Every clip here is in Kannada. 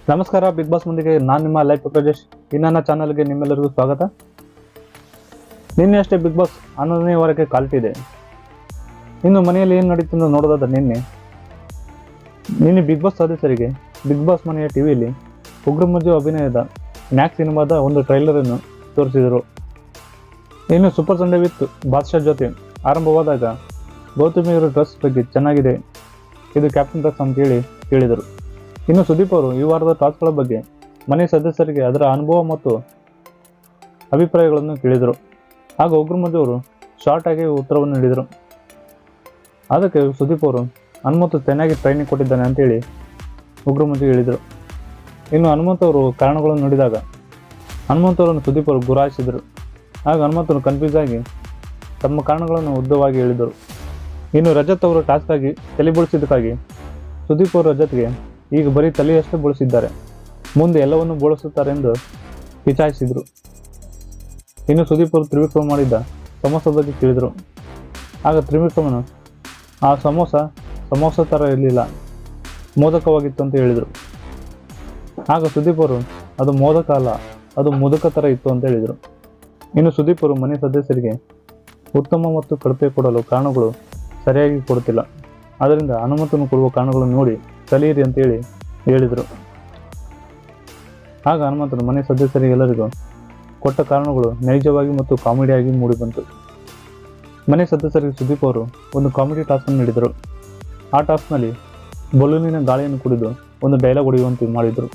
ನಮಸ್ಕಾರ ಬಿಗ್ ಬಾಸ್ ಮುಂದಿಗೆ ನಾನು ನಿಮ್ಮ ಲೈಫ್ ಪ್ರಜೇಶ್. ಈ ನನ್ನ ಚಾನಲ್ಗೆ ನಿಮ್ಮೆಲ್ಲರಿಗೂ ಸ್ವಾಗತ. ನಿನ್ನೆ ಅಷ್ಟೇ ಬಿಗ್ ಬಾಸ್ 11ನೇ ವಾರಕ್ಕೆ ಕಾಲಿಟ್ಟಿದೆ. ಇನ್ನು ಮನೆಯಲ್ಲಿ ಏನು ನಡೀತು ನೋಡೋದಾದ ನಿನ್ನೆ ಬಿಗ್ ಬಾಸ್ ಸದಸ್ಯರಿಗೆ ಬಿಗ್ ಬಾಸ್ ಮನೆಯ ಟಿವಿಯಲ್ಲಿ ಉಗ್ರ ಮಂಜು ಅಭಿನಯದ ಮ್ಯಾಕ್ಸ್ ಸಿನಿಮಾದ ಒಂದು ಟ್ರೈಲರ್ ಅನ್ನು ತೋರಿಸಿದರು. ಇನ್ನು ಸೂಪರ್ ಸಂಡೇ ವಿತ್ ಬಾದ್ಶಾ ಜೊತೆ ಆರಂಭವಾದಾಗ ಗೌತಮಿ ಅವರ ಡ್ರೆಸ್ ಬಗ್ಗೆ ಚೆನ್ನಾಗಿದೆ, ಇದು ಕ್ಯಾಪ್ಟನ್ ಡ್ರೆಸ್ ಅಂತೇಳಿ ಕೇಳಿದರು. ಇನ್ನು ಸುದೀಪ್ ಅವರು ಈ ವಾರದ ಟಾಸ್ಕ್ಗಳ ಬಗ್ಗೆ ಮನೆ ಸದಸ್ಯರಿಗೆ ಅದರ ಅನುಭವ ಮತ್ತು ಅಭಿಪ್ರಾಯಗಳನ್ನು ಕೇಳಿದರು. ಆಗ ಉಗ್ರ ಮಂಜು ಅವರು ಶಾರ್ಟ್ ಆಗಿ ಉತ್ತರವನ್ನು ನೀಡಿದರು. ಅದಕ್ಕೆ ಸುದೀಪ್ ಅವರು ಹನುಮಂತು ಚೆನ್ನಾಗಿ ಟ್ರೈನಿಂಗ್ ಕೊಟ್ಟಿದ್ದಾನೆ ಅಂತೇಳಿ ಉಗ್ರ ಮಂಜು ಹೇಳಿದರು. ಇನ್ನು ಹನುಮಂತ ಅವರು ಕಾರಣಗಳನ್ನು ನೋಡಿದಾಗ ಹನುಮಂತವರನ್ನು ಸುದೀಪ್ ಅವರು ಗುರಾಯಿಸಿದರು. ಆಗ ಹನುಮಂತನು ಕನ್ಫ್ಯೂಸ್ ಆಗಿ ತಮ್ಮ ಕಾರಣಗಳನ್ನು ಉದ್ದವಾಗಿ ಹೇಳಿದರು. ಇನ್ನು ರಜತ್ ಅವರು ಟಾಸ್ಕ್ ಆಗಿ ತಲೆ ಬೋಳಿಸಿದ್ದಕ್ಕಾಗಿ ಸುದೀಪ್ ಅವರು ರಜತ್ಗೆ ಈಗ ಬರೀ ತಲೆಯಷ್ಟೇ ಬೋಳಿಸಿದ್ದಾರೆ, ಮುಂದೆ ಎಲ್ಲವನ್ನೂ ಬೋಳಿಸುತ್ತಾರೆ ಎಂದು ಕಿಚಾಯಿಸಿದರು. ಇನ್ನು ಸುದೀಪ್ ಅವರು ತ್ರಿವಿಕ್ರಮ ಮಾಡಿದ್ದ ಸಮೋಸ ಬಗ್ಗೆ ಕೇಳಿದರು. ಆಗ ತ್ರಿವಿಕ್ರಮನು ಆ ಸಮೋಸ ಥರ ಇರಲಿಲ್ಲ, ಮೋದಕವಾಗಿತ್ತು ಅಂತ ಹೇಳಿದರು. ಆಗ ಸುದೀಪ್ ಅವರು ಅದು ಮೋದಕ ಅಲ್ಲ, ಅದು ಮುದಕ ಥರ ಇತ್ತು ಅಂತ ಹೇಳಿದರು. ಇನ್ನು ಸುದೀಪ್ ಅವರು ಮನೆ ಸದಸ್ಯರಿಗೆ ಉತ್ತಮ ಮತ್ತು ಕಳಪೆ ಕೊಡಲು ಕಾರಣಗಳು ಸರಿಯಾಗಿ ಕೊಡುತ್ತಿಲ್ಲ, ಆದ್ದರಿಂದ ಹನುಮಂತನು ಕೊಡುವ ಕಾರಣಗಳನ್ನು ನೋಡಿ ಕಲಿಯಿರಿ ಅಂತೇಳಿ ಹೇಳಿದರು. ಆಗ ಹನುಮಂತನು ಮನೆ ಸದಸ್ಯರಿಗೆಲ್ಲರಿಗೂ ಕೊಟ್ಟ ಕಾರಣಗಳು ನೈಜವಾಗಿ ಮತ್ತು ಕಾಮಿಡಿಯಾಗಿ ಮೂಡಿಬಂತು. ಮನೆ ಸದಸ್ಯರಿಗೆ ಸುದೀಪ್ ಅವರು ಒಂದು ಕಾಮಿಡಿ ಟಾಸ್ಕ್ ನೀಡಿದರು. ಆ ಟಾಸ್ಕ್ನಲ್ಲಿ ಬಲೂನಿನ ಗಾಳಿಯನ್ನು ಕುಡಿದು ಒಂದು ಡೈಲಾಗ್ ಹೊಡೆಯುವಂತೆ ಮಾಡಿದರು.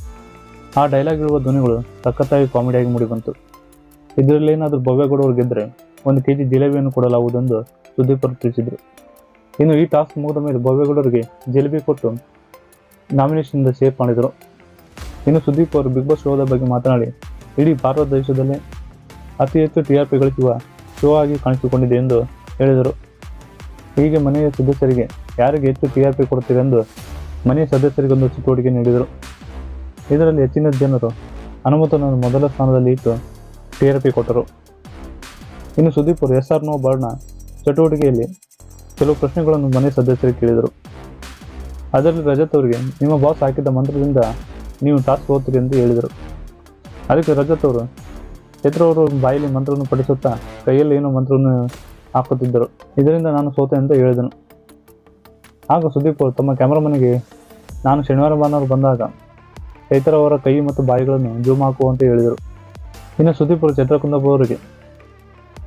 ಆ ಡೈಲಾಗ್ ಇರುವ ಧ್ವನಿಗಳು ಸಖತ್ತಾಗಿ ಕಾಮಿಡಿಯಾಗಿ ಮೂಡಿಬಂತು. ಇದರಲ್ಲಿ ಏನಾದರೂ ಭವ್ಯಗೌಡವರು ಗೆದ್ದರೆ 1 kg ಜಿಲೇಬಿಯನ್ನು ಕೊಡಲಾಗುವುದೆಂದು ಸುದೀಪ್ ಅವರು ತಿಳಿಸಿದರು. ಇನ್ನು ಈ ಟಾಸ್ಕ್ ಮುಗಿದ ಮೇಲೆ ಭವ್ಯಗೌಡರಿಗೆ ಜಿಲೇಬಿ ಕೊಟ್ಟು ನಾಮಿನೇಷನ್ನಿಂದ ಸೇಫ್ ಮಾಡಿದರು. ಇನ್ನು ಸುದೀಪ್ ಅವರು ಬಿಗ್ ಬಾಸ್ ಶೋದ ಬಗ್ಗೆ ಮಾತನಾಡಿ, ಇಡೀ ಭಾರತ ದೇಶದಲ್ಲೇ ಅತಿ ಹೆಚ್ಚು TRP ಗಳಿಸುವ ಶೋ ಆಗಿ ಕಾಣಿಸಿಕೊಂಡಿದೆ ಎಂದು ಹೇಳಿದರು. ಹೀಗೆ ಮನೆಯ ಸದಸ್ಯರಿಗೆ ಯಾರಿಗೆ ಹೆಚ್ಚು TRP ಕೊಡ್ತೀರೆಂದು ಮನೆಯ ಸದಸ್ಯರಿಗೊಂದು ಚಟುವಟಿಕೆ ನೀಡಿದರು. ಇದರಲ್ಲಿ ಹೆಚ್ಚಿನ ಜನರು ಹನುಮಂತನನ್ನು ಮೊದಲ ಸ್ಥಾನದಲ್ಲಿ ಇಟ್ಟು TRP ಕೊಟ್ಟರು. ಇನ್ನು ಸುದೀಪ್ ಅವರು SR ನೋ ಬರ್ಡ್ನ ಚಟುವಟಿಕೆಯಲ್ಲಿ ಕೆಲವು ಪ್ರಶ್ನೆಗಳನ್ನು ಮನೆ ಸದಸ್ಯರಿಗೆ ಕೇಳಿದರು. ಅದರಲ್ಲಿ ರಜತ್ ಅವರಿಗೆ ನಿಮ್ಮ ಬಾಸ್ ಹಾಕಿದ್ದ ಮಂತ್ರದಿಂದ ನೀವು ಟಾಸ್ಕ್ ಓದ್ತೀರಿ ಎಂದು ಹೇಳಿದರು. ಅದಕ್ಕೆ ರಜತ್ ಅವರು ಚೈತ್ರ ಅವರು ಬಾಯಲ್ಲಿ ಮಂತ್ರವನ್ನು ಪಠಿಸುತ್ತಾ ಕೈಯಲ್ಲಿ ಏನೋ ಮಂತ್ರವನ್ನು ಹಾಕುತ್ತಿದ್ದರು, ಇದರಿಂದ ನಾನು ಸೋತೆ ಅಂತ ಹೇಳಿದನು. ಆಗ ಸುದೀಪ್ ಅವರು ತಮ್ಮ ಕ್ಯಾಮ್ರಾಮನ್ಗೆ ನಾನು ಶನಿವಾರ ಭಾನುವಾರ ಬಂದಾಗ ಚೈತ್ರ ಅವರ ಕೈ ಮತ್ತು ಬಾಯಿಗಳನ್ನು ಜೂಮ್ ಹಾಕುವಂತೆ ಹೇಳಿದರು. ಇನ್ನು ಸುದೀಪ್ ಅವರು ಚೈತ್ರ ಕುಂದಪ್ಪ ಅವರಿಗೆ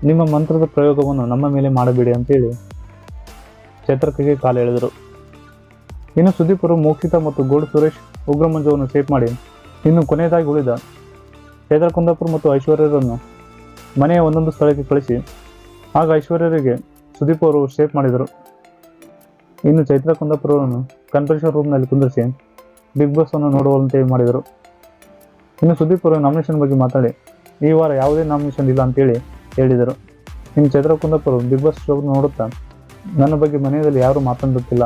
ನಿಮ್ಮ ಮಂತ್ರದ ಪ್ರಯೋಗವನ್ನು ನಮ್ಮ ಮೇಲೆ ಮಾಡಬೇಡಿ ಅಂತೇಳಿ ಚೈತ್ರಕ್ಕೆ ಕಾಲು ಎಳೆದರು. ಇನ್ನು ಸುದೀಪ್ ಅವರು ಮೋಕ್ಷಿತಾ ಮತ್ತು ಗೋಲ್ಡ್ ಸುರೇಶ್ ಉಗ್ರ ಮಂಜುವನ್ನು ಸೇಫ್ ಮಾಡಿ ಇನ್ನು ಕೊನೆಯದಾಗಿ ಉಳಿದ ಚೈತ್ರ ಕುಂದಾಪುರ್ ಮತ್ತು ಐಶ್ವರ್ಯರನ್ನು ಮನೆಯ ಒಂದೊಂದು ಸ್ಥಳಕ್ಕೆ ಕಳಿಸಿ ಆಗ ಐಶ್ವರ್ಯರಿಗೆ ಸುದೀಪ್ ಅವರು ಸೇಫ್ ಮಾಡಿದರು. ಇನ್ನು ಚೈತ್ರ ಕುಂದಾಪುರ ಅವರನ್ನು ಕನ್ಫರೆನ್ಸ್ ರೂಮ್ನಲ್ಲಿ ಕುಂದಿರಿಸಿ ಬಿಗ್ ಬಾಸ್ ಅನ್ನು ನೋಡುವಂತೆ ಮಾಡಿದರು. ಇನ್ನು ಸುದೀಪ್ ಅವರು ನಾಮಿನೇಷನ್ ಬಗ್ಗೆ ಮಾತಾಡಿ ಈ ವಾರ ಯಾವುದೇ ನಾಮಿನೇಷನ್ ಇಲ್ಲ ಅಂತೇಳಿ ಹೇಳಿದರು. ಇನ್ನು Chaitra Kundapura Bigg Boss show ನೋಡುತ್ತಾ ನನ್ನ ಬಗ್ಗೆ ಮನೆಯಲ್ಲಿ ಯಾರೂ ಮಾತನಾಡುತ್ತಿಲ್ಲ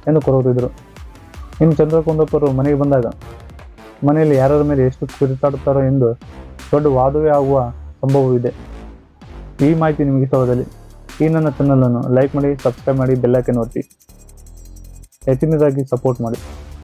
ಎಂದು ಕೊರಗುತ್ತಿದ್ದರು. ಇನ್ನು ಚಂದ್ರ ಕುಂದಪ್ಪರು ಮನೆಗೆ ಬಂದಾಗ ಮನೆಯಲ್ಲಿ ಯಾರ ಮೇಲೆ ಎಷ್ಟು ಕಿರುಚಾಡುತ್ತಾರೋ ಎಂದು ದೊಡ್ಡ ವಾದವೇ ಆಗುವ ಸಂಭವವಿದೆ. ಈ ಮಾಹಿತಿ ನಿಮಗೆ ಇಷ್ಟವಾದಲ್ಲಿ ಈ ನನ್ನ ಚಾನಲನ್ನು ಲೈಕ್ ಮಾಡಿ, ಸಬ್ಸ್ಕ್ರೈಬ್ ಮಾಡಿ, ಬೆಲ್ ಐಕಾನ್ ಒತ್ತಿ ಹೆಚ್ಚಿನದಾಗಿ ಸಪೋರ್ಟ್ ಮಾಡಿ.